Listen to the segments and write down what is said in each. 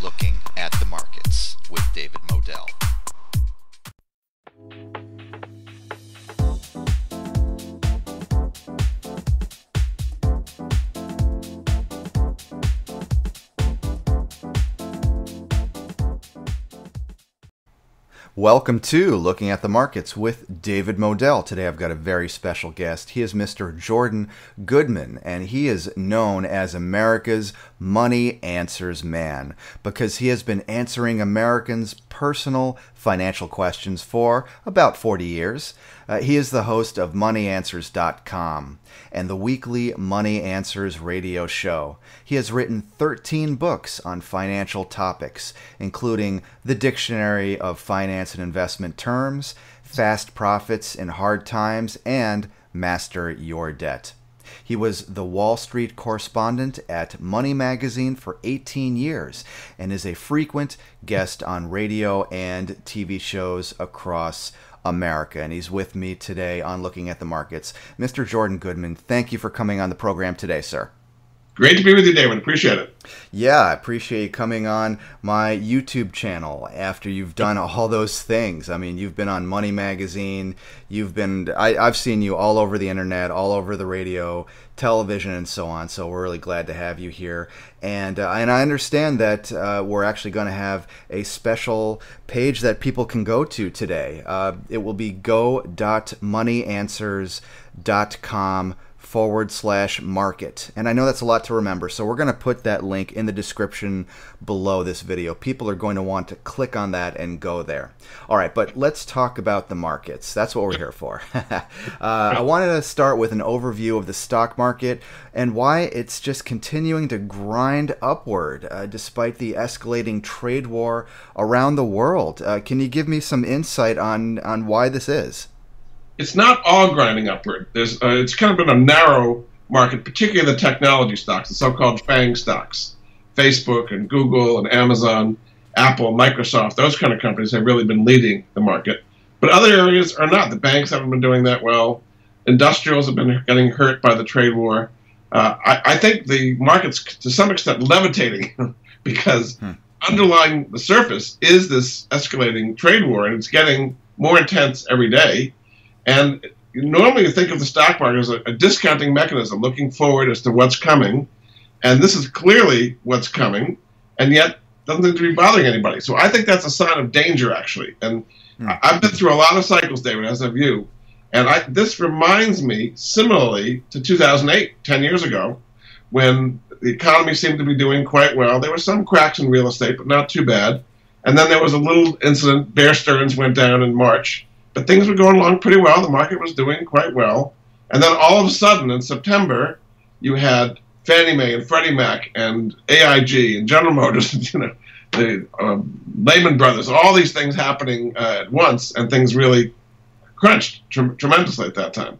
Looking at the Markets with David Modell. Welcome to Looking at the Markets with David Modell. Today I've got a very special guest. He is Mr. Jordan Goodman, and he is known as America's Money Answers Man because he has been answering Americans' personal financial questions for about 40 years. He is the host of MoneyAnswers.com and the weekly Money Answers radio show. He has written 13 books on financial topics, including The Dictionary of Finance and Investment Terms, Fast Profits in Hard Times, and Master Your Debt. He was the Wall Street correspondent at Money Magazine for 18 years and is a frequent guest on radio and TV shows across America. And he's with me today on Looking at the Markets. Mr. Jordan Goodman, thank you for coming on the program today, sir. Great to be with you, David. Appreciate it. Yeah, I appreciate you coming on my YouTube channel after you've done all those things. I mean, you've been on Money Magazine. I've seen you all over the internet, all over the radio, television, and so on. So we're really glad to have you here. And I understand that we're actually going to have a special page that people can go to today. It will be go.moneyanswers.com/market. And I know that's a lot to remember, so we're going to put that link in the description below this video. People are going to want to click on that and go there. All right, but let's talk about the markets. That's what we're here for. I wanted to start with an overview of the stock market and why it's just continuing to grind upward despite the escalating trade war around the world. Can you give me some insight on why this is? It's not all grinding upward. It's kind of been a narrow market, particularly the technology stocks, the so-called FANG stocks. Facebook and Google and Amazon, Apple, Microsoft, those kind of companies have really been leading the market. But other areas are not. The banks haven't been doing that well. Industrials have been getting hurt by the trade war. I think the market's, to some extent, levitating because underlying the surface is this escalating trade war, and it's getting more intense every day. And normally you think of the stock market as a discounting mechanism, looking forward as to what's coming. And this is clearly what's coming, and yet doesn't seem to be bothering anybody. So I think that's a sign of danger, actually. And I've been through a lot of cycles, David, as have you. And this reminds me similarly to 2008, 10 years ago, when the economy seemed to be doing quite well. There were some cracks in real estate, but not too bad. And then there was a little incident. Bear Stearns went down in March. But things were going along pretty well. The market was doing quite well. And then all of a sudden, in September, you had Fannie Mae and Freddie Mac and AIG and General Motors, the Lehman Brothers, all these things happening at once, and things really crunched tremendously at that time.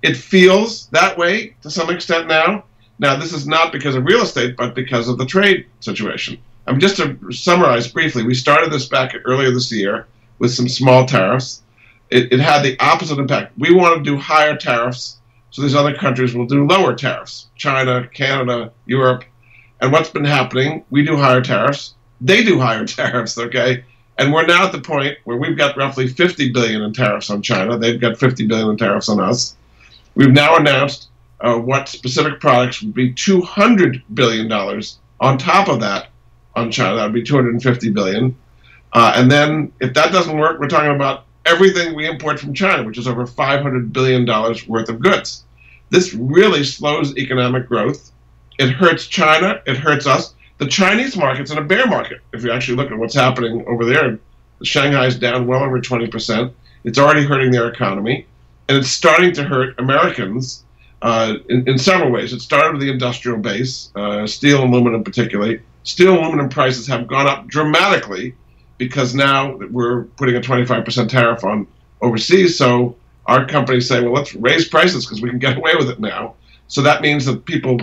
It feels that way to some extent now. Now, this is not because of real estate, but because of the trade situation. Just to summarize briefly, we started this back earlier this year with some small tariffs. It had the opposite impact. We want to do higher tariffs, so these other countries will do lower tariffs. China, Canada, Europe. And what's been happening, we do higher tariffs, they do higher tariffs, okay? And we're now at the point where we've got roughly $50 billion in tariffs on China. They've got $50 billion in tariffs on us. We've now announced what specific products would be $200 billion on top of that on China. That would be $250 billion. And then if that doesn't work, we're talking about everything we import from China, which is over $500 billion worth of goods. This really slows economic growth. It hurts China. It hurts us. The Chinese market's in a bear market. If you actually look at what's happening over there, Shanghai's down well over 20%. It's already hurting their economy. And it's starting to hurt Americans in several ways. It started with the industrial base, steel and aluminum particularly. Steel and aluminum prices have gone up dramatically because now we're putting a 25% tariff on overseas. So our companies say, well, let's raise prices because we can get away with it now. So that means that people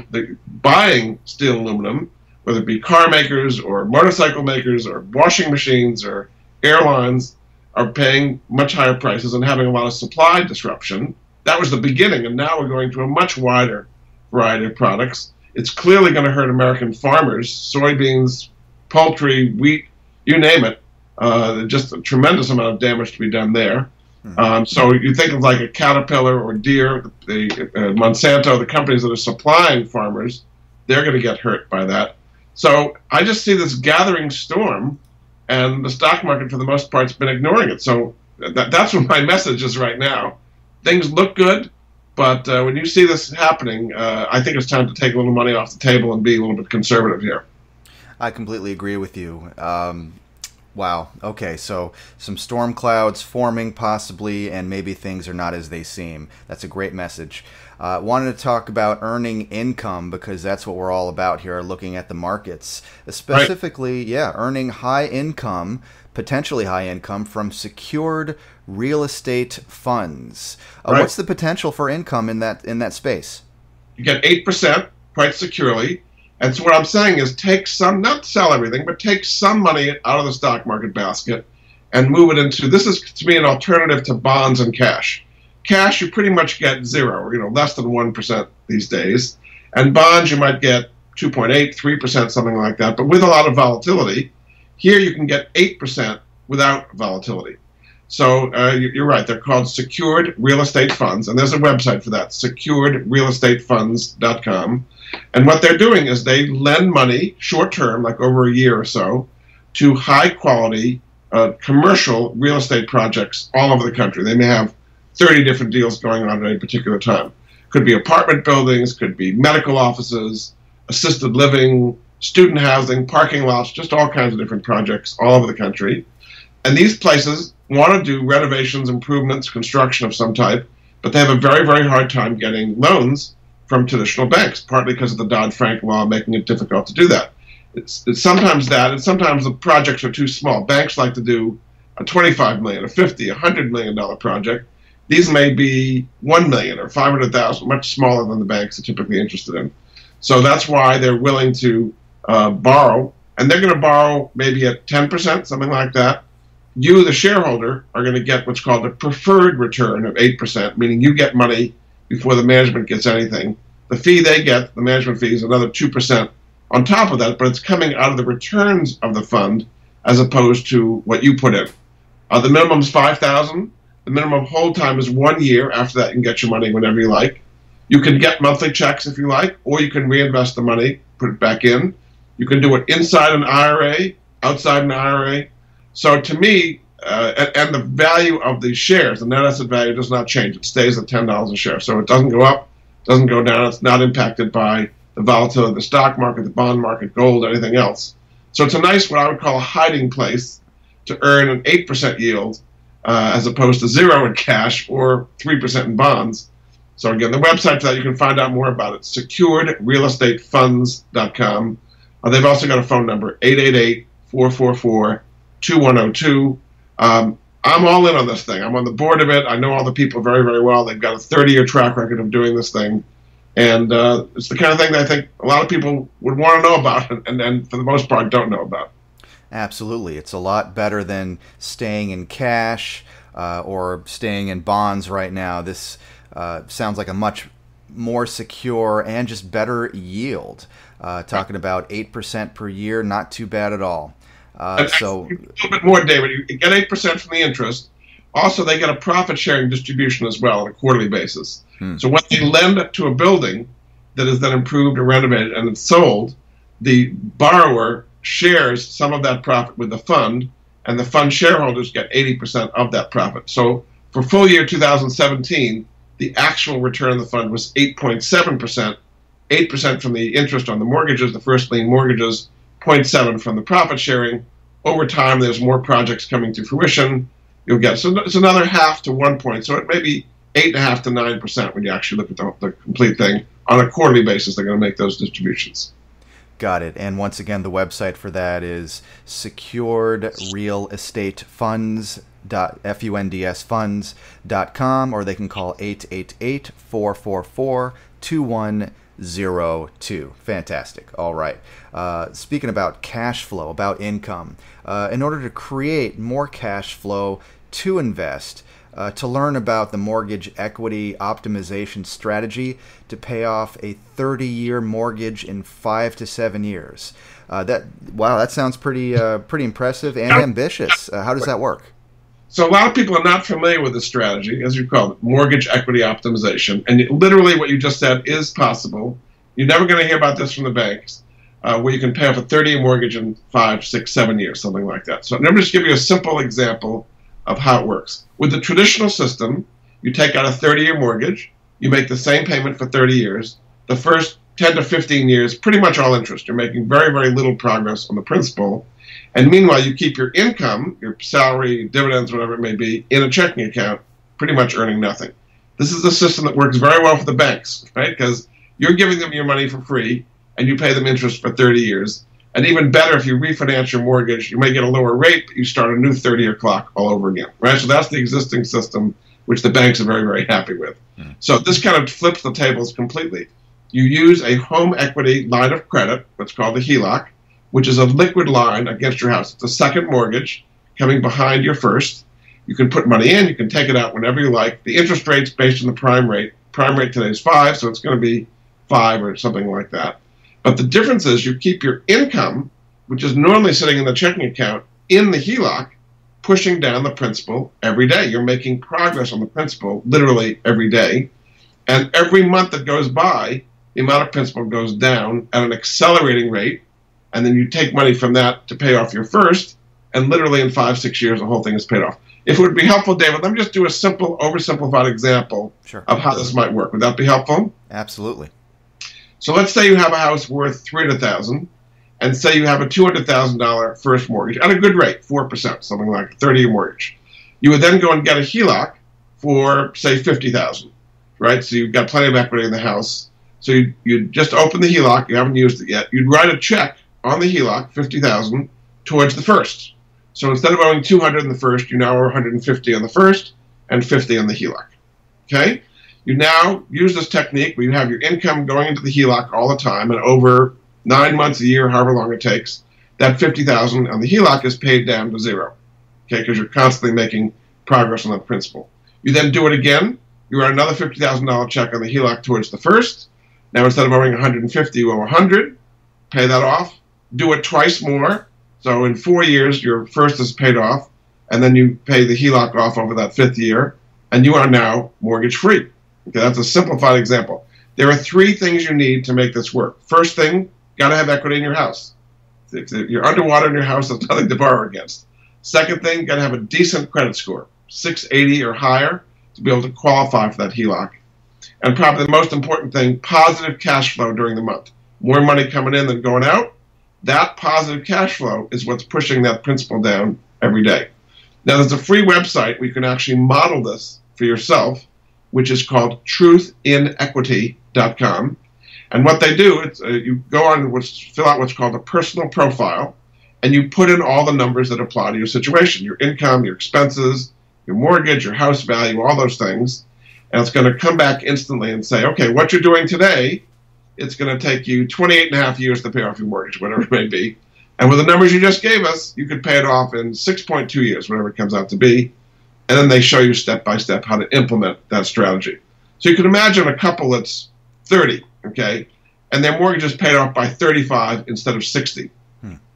buying steel and aluminum, whether it be car makers or motorcycle makers or washing machines or airlines, are paying much higher prices and having a lot of supply disruption. That was the beginning, and now we're going to a much wider variety of products. It's clearly going to hurt American farmers. Soybeans, poultry, wheat, you name it. Just a tremendous amount of damage to be done there. So you think of like a Caterpillar or Deere, the Monsanto, the companies that are supplying farmers, they're going to get hurt by that. So I just see this gathering storm, and the stock market, for the most part, has been ignoring it. So that's what my message is right now. Things look good, but when you see this happening, I think it's time to take a little money off the table and be a little bit conservative here. I completely agree with you. Wow. Okay, so some storm clouds forming possibly, and maybe things are not as they seem. That's a great message. Wanted to talk about earning income, because that's what we're all about here, looking at the markets. Specifically, right. Yeah, earning high income, potentially high income from secured real estate funds. Right. What's the potential for income in that space? You get 8% quite securely. And so what I'm saying is take some, not sell everything, but take some money out of the stock market basket and move it into, this is to me an alternative to bonds and cash. Cash, you pretty much get zero, less than 1% these days. And bonds, you might get 2.8, 3%, something like that. But with a lot of volatility, here you can get 8% without volatility. So you're right, they're called secured real estate funds. And there's a website for that, securedrealestatefunds.com. And what they're doing is they lend money short-term, like over a year or so, to high-quality commercial real estate projects all over the country. They may have 30 different deals going on at any particular time. Could be apartment buildings, could be medical offices, assisted living, student housing, parking lots, just all kinds of different projects all over the country. And these places want to do renovations, improvements, construction of some type, but they have a very, very hard time getting loans from traditional banks, partly because of the Dodd-Frank law making it difficult to do that. It's sometimes that, and sometimes the projects are too small. Banks like to do a $25 million, a $50, $100 million project. These may be $1 million or $500,000, much smaller than the banks are typically interested in. So that's why they're willing to borrow, and they're going to borrow maybe at 10%, something like that. You, the shareholder, are going to get what's called a preferred return of 8%, meaning you get money before the management gets anything. The fee they get, the management fee, is another 2% on top of that, but it's coming out of the returns of the fund as opposed to what you put in. The minimum is $5,000. The minimum hold time is 1 year. After that, you can get your money whenever you like. You can get monthly checks if you like, or you can reinvest the money, put it back in. You can do it inside an IRA, outside an IRA. So to me, and the value of the shares, the net asset value does not change. It stays at $10 a share. So it doesn't go up, doesn't go down. It's not impacted by the volatility of the stock market, the bond market, gold, anything else. So it's a nice, what I would call a hiding place to earn an 8% yield as opposed to 0 in cash or 3% in bonds. So again, the website for that, you can find out more about it, securedrealestatefunds.com. They've also got a phone number, 888-444-2102. I'm all in on this thing. I'm on the board of it. I know all the people very, very well. They've got a 30-year track record of doing this thing. And it's the kind of thing that I think a lot of people would want to know about and for the most part, don't know about. Absolutely. It's a lot better than staying in cash or staying in bonds right now. This sounds like a much more secure and just better yield. Talking about 8% per year, not too bad at all. So a little bit more, David. You get 8% from the interest. Also, they get a profit-sharing distribution as well on a quarterly basis. So when they lend to a building that is then improved or renovated and it's sold, the borrower shares some of that profit with the fund, and the fund shareholders get 80% of that profit. So for full year 2017, the actual return of the fund was 8.7%, 8% from the interest on the mortgages, the first lien mortgages, 0.7 from the profit sharing. Over time, there's more projects coming to fruition. You'll get, so it's another half to 1 point. So it may be 8.5 to 9% when you actually look at the complete thing. On a quarterly basis, they're going to make those distributions. Got it. And once again, the website for that is securedrealestatefunds.funds.com, or they can call 888-444-2102. Fantastic. All right. Speaking about cash flow, about income, in order to create more cash flow to invest, to learn about the mortgage equity optimization strategy to pay off a 30-year mortgage in 5 to 7 years. That sounds pretty impressive and ambitious. How does that work? So a lot of people are not familiar with this strategy, as you call it, mortgage equity optimization. And literally what you just said is possible. You're never going to hear about this from the banks, where you can pay off a 30-year mortgage in 5, 6, 7 years, something like that. So let me just give you a simple example of how it works. With the traditional system, you take out a 30-year mortgage, you make the same payment for 30 years. The first 10 to 15 years, pretty much all interest. You're making very, very little progress on the principal. And meanwhile, you keep your income, your salary, dividends, whatever it may be, in a checking account, pretty much earning nothing. This is a system that works very well for the banks, right? Because you're giving them your money for free, and you pay them interest for 30 years. And even better, if you refinance your mortgage, you may get a lower rate, but you start a new 30-year clock all over again, right? So that's the existing system, which the banks are very, very happy with. So this kind of flips the tables completely. You use a home equity line of credit, what's called the HELOC, which is a liquid line against your house. It's a second mortgage coming behind your first. You can put money in, you can take it out whenever you like. The interest rate's based on the prime rate. Prime rate today is 5, so it's going to be 5 or something like that. But the difference is you keep your income, which is normally sitting in the checking account, in the HELOC, pushing down the principal every day. You're making progress on the principal literally every day. And every month that goes by, the amount of principal goes down at an accelerating rate. And then you take money from that to pay off your first. And literally in 5, 6 years, the whole thing is paid off. If it would be helpful, David, let me just do a simple, oversimplified example of how this might work. Would that be helpful? Absolutely. So let's say you have a house worth $300,000, and say you have a $200,000 first mortgage at a good rate, 4%, something like a 30-year mortgage. You would then go and get a HELOC for, say, $50,000, right? So you've got plenty of equity in the house. So you just open the HELOC, you haven't used it yet. You'd write a check on the HELOC, $50,000, towards the first. So instead of owing $200 in the first, you now owe $150 on the first and $50 on the HELOC. Okay? You now use this technique where you have your income going into the HELOC all the time, and over 9 months, a year, however long it takes, that $50,000 on the HELOC is paid down to zero, okay, because you're constantly making progress on that principal. You then do it again. You write another $50,000 check on the HELOC towards the first. Now instead of owing $150, you owe $100. Pay that off. Do it twice more. So in 4 years, your first is paid off, and then you pay the HELOC off over that 5th year, and you are now mortgage-free. Okay, that's a simplified example. There are 3 things you need to make this work. First thing, got to have equity in your house. If you're underwater in your house, there's nothing to borrow against. Second thing, got to have a decent credit score, 680 or higher, to be able to qualify for that HELOC. And probably the most important thing, positive cash flow during the month. More money coming in than going out. That positive cash flow is what's pushing that principal down every day. Now, there's a free website where you can actually model this for yourself, which is called truthinequity.com. And what they do, it's you go on, fill out what's called a personal profile, and you put in all the numbers that apply to your situation, your income, your expenses, your mortgage, your house value, all those things. And it's going to come back instantly and say, okay, what you're doing today, it's going to take you 28 and a half years to pay off your mortgage, whatever it may be. And with the numbers you just gave us, you could pay it off in 6.2 years, whatever it comes out to be. And then they show you step by step how to implement that strategy. So you can imagine a couple that's 30, okay, and their mortgage is paid off by 35 instead of 60.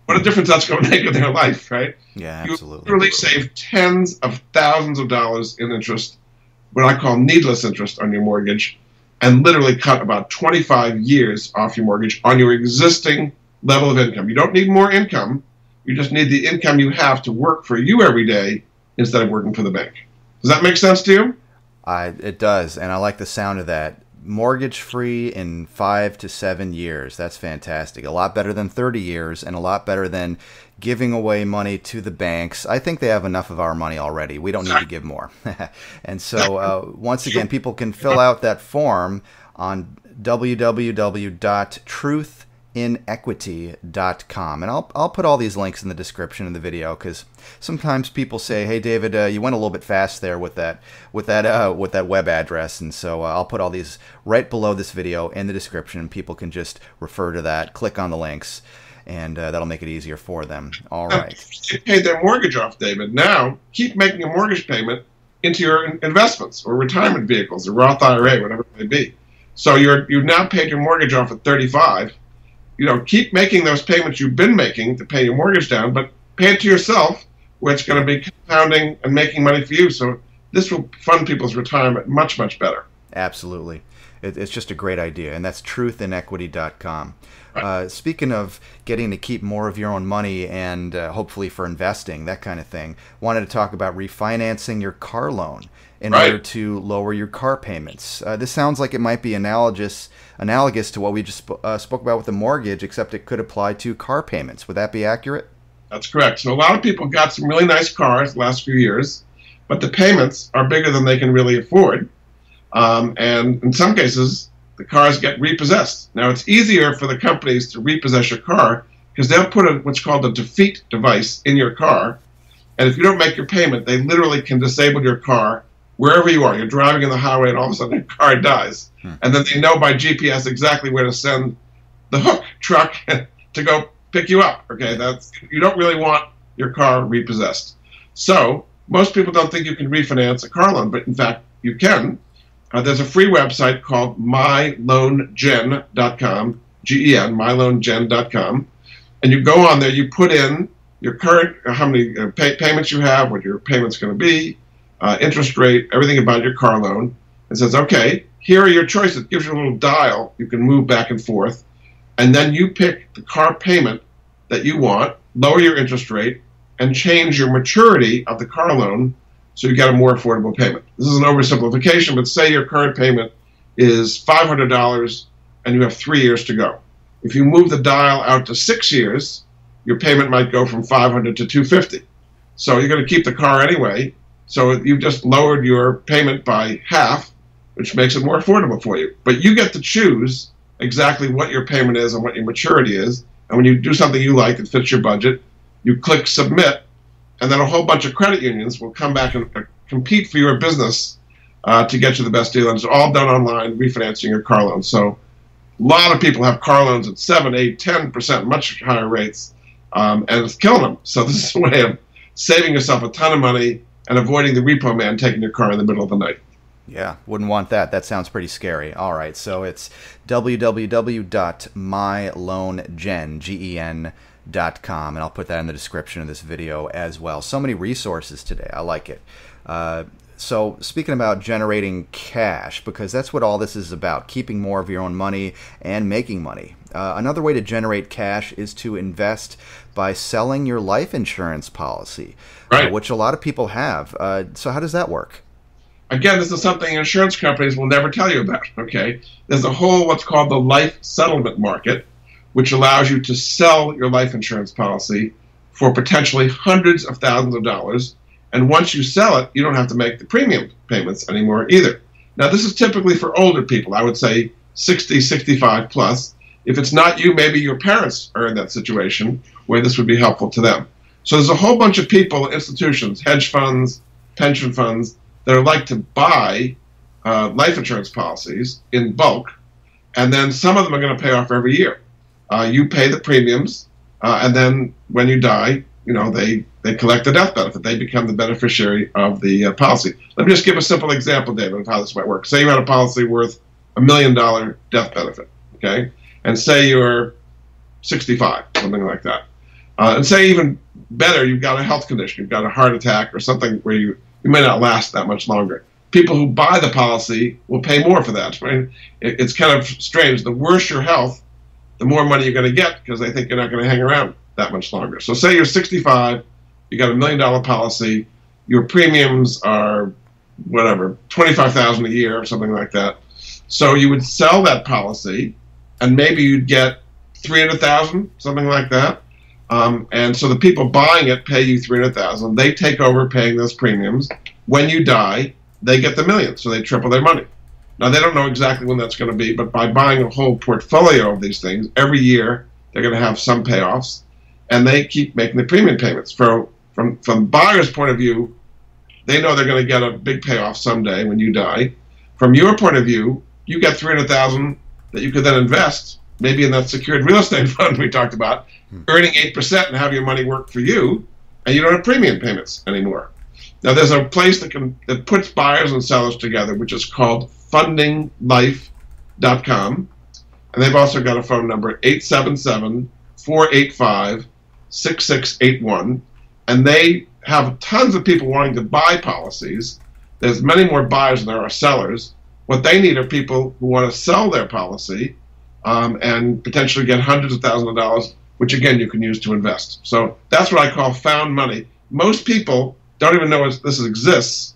What a difference that's going to make in their life, right? Yeah, absolutely. You literally save tens of thousands of dollars in interest, what I call needless interest on your mortgage, and literally cut about 25 years off your mortgage on your existing level of income. You don't need more income. You just need the income you have to work for you every day instead of working for the bank. Does that make sense to you? It does, and I like the sound of that. Mortgage-free in 5 to 7 years. That's fantastic. A lot better than 30 years, and a lot better than giving away money to the banks. I think they have enough of our money already. We don't need to give more. And so, once again, people can fill out that form on www.truthinequity.com, and I'll put all these links in the description of the video, because sometimes people say, "Hey, David, you went a little bit fast there with that web address," and so I'll put all these right below this video in the description. People can just refer to that, click on the links, and that'll make it easier for them. All right. They paid their mortgage off, David. Now keep making a mortgage payment into your investments or retirement vehicles, or Roth IRA, whatever it may be. So you've now paid your mortgage off at 35. Keep making those payments you've been making to pay your mortgage down, but pay it to yourself, where it's going to be compounding and making money for you. So this will fund people's retirement much, much better. Absolutely. It's just a great idea, and that's truthinequity.com. Right. Speaking of getting to keep more of your own money and hopefully for investing, that kind of thing, wanted to talk about refinancing your car loan in order to lower your car payments. This sounds like it might be analogous to what we just spoke about with the mortgage, except it could apply to car payments. Would that be accurate? That's correct. So a lot of people got some really nice cars the last few years, but the payments are bigger than they can really afford. And in some cases, the cars get repossessed. Now, it's easier for the companies to repossess your car because they'll put what's called a defeat device in your car. And if you don't make your payment, they literally can disable your car wherever you are. You're driving in the highway and all of a sudden your car dies. And then they know by GPS exactly where to send the hook truck to go pick you up. Okay, you don't really want your car repossessed. So most people don't think you can refinance a car loan, but in fact you can. There's a free website called myloangen.com, G-E-N, myloangen.com, and you go on there, you put in your current, how many payments you have, what your payment's going to be, interest rate, everything about your car loan. It says, okay, here are your choices. It gives you a little dial. You can move back and forth, and then you pick the car payment that you want, lower your interest rate, and change your maturity of the car loan so you get a more affordable payment. This is an oversimplification, but say your current payment is $500 and you have 3 years to go. If you move the dial out to 6 years, your payment might go from $500 to $250. So you're going to keep the car anyway, so you've just lowered your payment by half, which makes it more affordable for you. But you get to choose exactly what your payment is and what your maturity is, and when you do something you like that fits your budget, you click submit, and then a whole bunch of credit unions will come back and compete for your business to get you the best deal. And it's all done online, refinancing your car loan. So a lot of people have car loans at 7, 8, 10%, much higher rates, and it's killing them. So this is a way of saving yourself a ton of money and avoiding the repo man taking your car in the middle of the night. Yeah, wouldn't want that. That sounds pretty scary. All right, so it's www.myloangen.com, and I'll put that in the description of this video as well. So many resources today. I like it. So speaking about generating cash, because that's what all this is about, keeping more of your own money and making money. Another way to generate cash is to invest by selling your life insurance policy, which a lot of people have. So how does that work? Again, this is something insurance companies will never tell you about, okay? There's a whole what's called the life settlement market, which allows you to sell your life insurance policy for potentially hundreds of thousands of dollars. And once you sell it, you don't have to make the premium payments anymore either. Now, this is typically for older people. I would say 60, 65 plus. If it's not you, maybe your parents are in that situation where this would be helpful to them. So there's a whole bunch of people, institutions, hedge funds, pension funds, that are like to buy life insurance policies in bulk, and then some of them are going to pay off every year. You pay the premiums, and then when you die, they collect the death benefit. They become the beneficiary of the policy. Let me just give a simple example, David, of how this might work. Say you had a policy worth $1 million death benefit, okay? And say you're 65, something like that. And say even better, you've got a health condition, you've got a heart attack or something where you may not last that much longer. People who buy the policy will pay more for that, right? It's kind of strange. The worse your health, the more money you're going to get because they think you're not going to hang around that much longer. So say you're 65, you got $1 million policy, your premiums are whatever, $25,000 a year or something like that. So you would sell that policy, and maybe you'd get $300,000, something like that. And so the people buying it pay you $300,000. They take over paying those premiums. When you die, they get the million, so they triple their money. Now, they don't know exactly when that's going to be, but by buying a whole portfolio of these things, every year they're going to have some payoffs, and they keep making the premium payments. From the buyer's point of view, they know they're going to get a big payoff someday when you die. From your point of view, you get $300,000 that you could then invest, maybe in that secured real estate fund we talked about, earning 8% and have your money work for you, and you don't have premium payments anymore. Now, there's a place that puts buyers and sellers together, which is called fundinglife.com. And they've also got a phone number, 877-485-6681. And they have tons of people wanting to buy policies. There's many more buyers than there are sellers. What they need are people who want to sell their policy and potentially get hundreds of thousands of dollars, which, again, you can use to invest. So that's what I call found money. Most people don't even know this exists,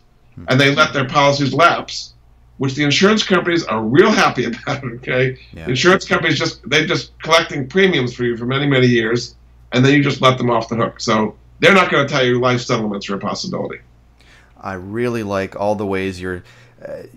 and they let their policies lapse, which the insurance companies are real happy about, okay? Yeah. Insurance companies they're just collecting premiums for you for many, many years, and then you just let them off the hook. So they're not going to tell you life settlements are a possibility. I really like all the ways you're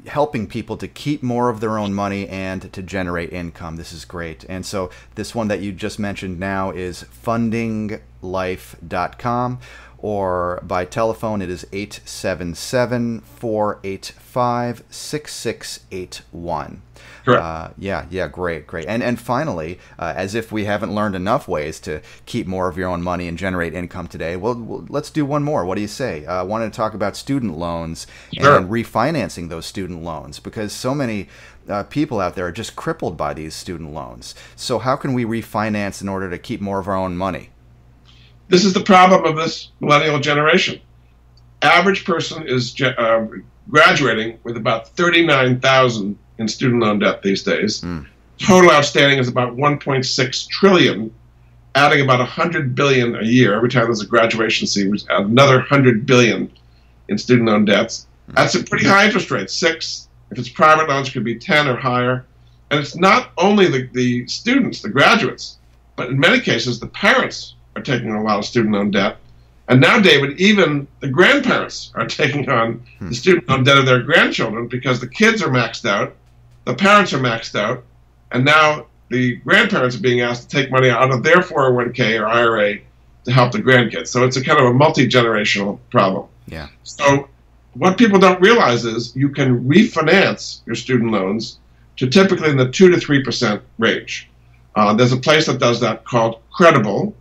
helping people to keep more of their own money and to generate income. This is great. And so this one that you just mentioned now is fundinglife.com, or by telephone it is 877-485-6681. Correct. Yeah, great. And finally, as if we haven't learned enough ways to keep more of your own money and generate income today, well, let's do one more. What do you say? I wanted to talk about student loans and refinancing those student loans, because so many people out there are just crippled by these student loans. So how can we refinance in order to keep more of our own money? This is the problem of this millennial generation. Average person is graduating with about $39,000 in student loan debt these days. Total outstanding is about $1.6 trillion, adding about $100 billion a year. Every time there's a graduation scene, we add another $100 billion in student loan debts. That's a pretty high interest rate, 6. If it's private loans, it could be 10 or higher. And it's not only the students, the graduates, but in many cases, the parents are taking on a lot of student loan debt. And now, David, even the grandparents are taking on the student loan debt of their grandchildren because the kids are maxed out, the parents are maxed out, and now the grandparents are being asked to take money out of their 401k or IRA to help the grandkids. So it's a kind of a multi-generational problem. Yeah. So what people don't realize is you can refinance your student loans to typically in the 2 to 3% range. There's a place that does that called Credible,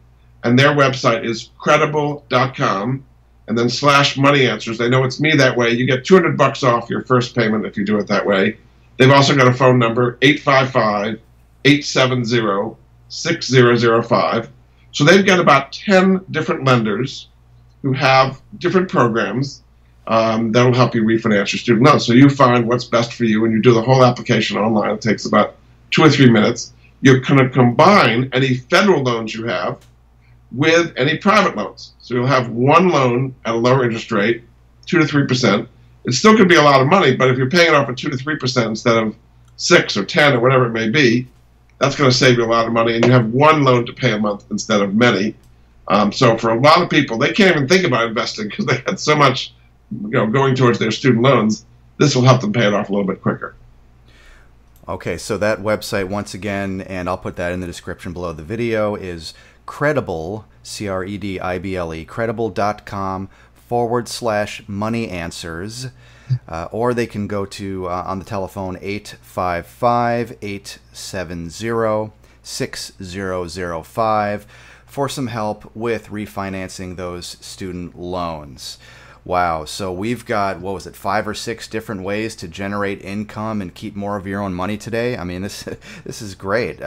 and their website is credible.com, and then /money answers. They know it's me that way. You get $200 off your first payment if you do it that way. They've also got a phone number, 855-870-6005. So they've got about 10 different lenders who have different programs that will help you refinance your student loans. So you find what's best for you, and you do the whole application online. It takes about 2 or 3 minutes. You're going to combine any federal loans you have with any private loans. So you'll have one loan at a lower interest rate, 2 to 3%. It still could be a lot of money, but if you're paying it off at 2 to 3% instead of 6 or 10 or whatever it may be, that's going to save you a lot of money, and you have one loan to pay a month instead of many. So for a lot of people, they can't even think about investing because they had so much going towards their student loans. This will help them pay it off a little bit quicker. Okay, so that website, once again, and I'll put that in the description below the video, is Credible, Credible, credible.com/money answers, or they can go to, on the telephone, 855-870-6005 for some help with refinancing those student loans. Wow, so we've got, 5 or 6 different ways to generate income and keep more of your own money today? I mean, this is great.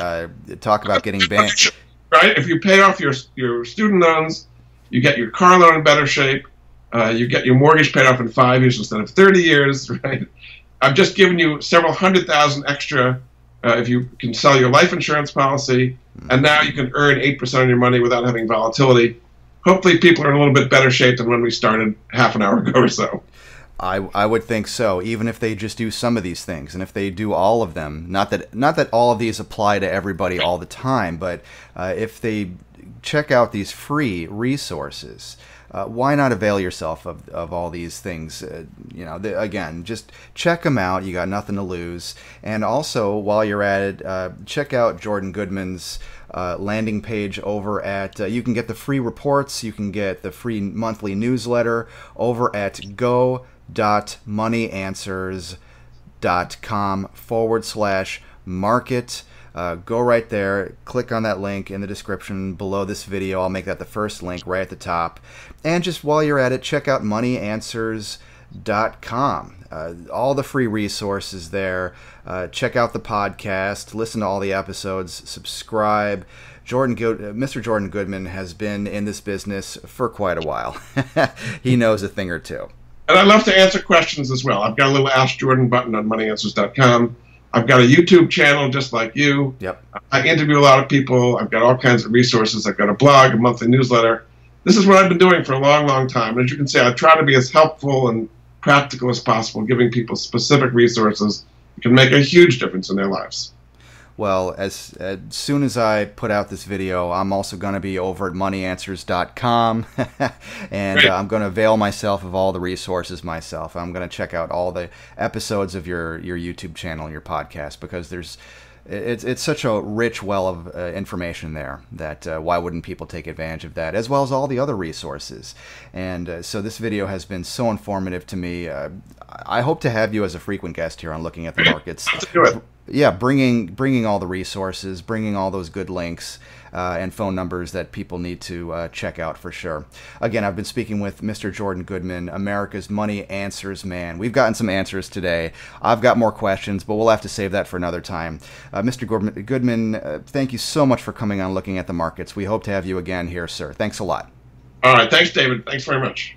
Talk about getting banked. Right? If you pay off your student loans, you get your car loan in better shape, you get your mortgage paid off in 5 years instead of 30 years, right? I've just given you several $100,000 extra if you can sell your life insurance policy, and now you can earn 8% on your money without having volatility. Hopefully people are in a little bit better shape than when we started half an hour ago or so. I would think so, even if they just do some of these things, and if they do all of them. Not that all of these apply to everybody all the time, but if they check out these free resources, why not avail yourself of all these things? Again, just check them out. You got nothing to lose. And also, while you're at it, check out Jordan Goodman's landing page over at, you can get the free reports, you can get the free monthly newsletter over at go.moneyanswers.com/market. Go right there, click on that link in the description below this video. I'll make that the first link right at the top. And just while you're at it, check out moneyanswers.com. All the free resources there. Check out the podcast, listen to all the episodes, subscribe. Mr. Jordan Goodman has been in this business for quite a while. He knows a thing or two. And I love to answer questions as well. I've got a little Ask Jordan button on moneyanswers.com. I've got a YouTube channel just like you. Yep. I interview a lot of people. I've got all kinds of resources. I've got a blog, a monthly newsletter. This is what I've been doing for a long, long time. As you can see, I try to be as helpful and practical as possible, giving people specific resources that can make a huge difference in their lives. Well, as soon as I put out this video, I'm also going to be over at moneyanswers.com, and I'm going to avail myself of all the resources myself. I'm going to check out all the episodes of your YouTube channel, your podcast, because it's such a rich well of information there that why wouldn't people take advantage of that, as well as all the other resources. And so this video has been so informative to me. I hope to have you as a frequent guest here on Looking at the Markets. Let's do it. Yeah, bringing all the resources, bringing all those good links and phone numbers that people need to check out for sure. Again, I've been speaking with Mr. Jordan Goodman, America's Money Answers man. We've gotten some answers today. I've got more questions, but we'll have to save that for another time. Mr. Goodman, thank you so much for coming on Looking at the Markets. We hope to have you again here, sir. Thanks a lot. All right. Thanks, David. Thanks very much.